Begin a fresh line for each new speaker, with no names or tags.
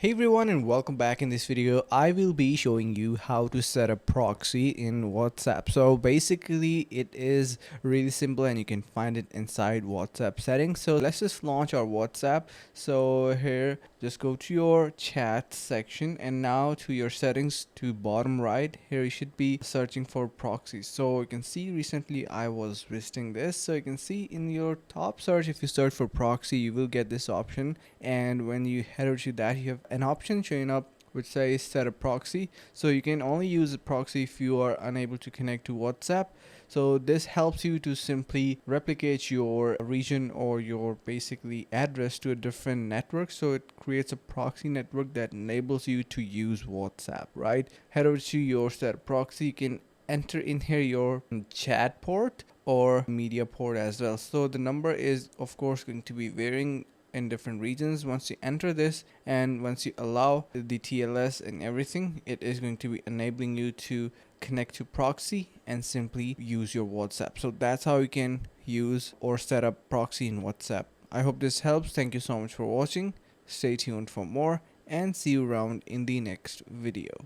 Hey everyone and welcome back. In this video I will be showing you how to set a proxy in WhatsApp. So basically it is really simple and you can find it inside WhatsApp settings. So let's just launch our WhatsApp. So here just go to your chat section and now to your settings to bottom right. Here you should be searching for proxies. So you can see recently I was visiting this. So you can see in your top search, if you search for proxy, you will get this option, and when you head over to that, you have an option showing up which says set a proxy. So you can only use a proxy if you are unable to connect to WhatsApp. So this helps you to simply replicate your region or your basically address to a different network. So it creates a proxy network that enables you to use WhatsApp, right? Head over to your set a proxy. You can enter in here your chat port or media port as well. So the number is of course going to be varying in different regions. Once you enter this and once you allow the TLS and everything, it is going to be enabling you to connect to proxy and simply use your WhatsApp. So that's how you can use or set up proxy in WhatsApp. I hope this helps. Thank you so much for watching. Stay tuned for more and see you around in the next video.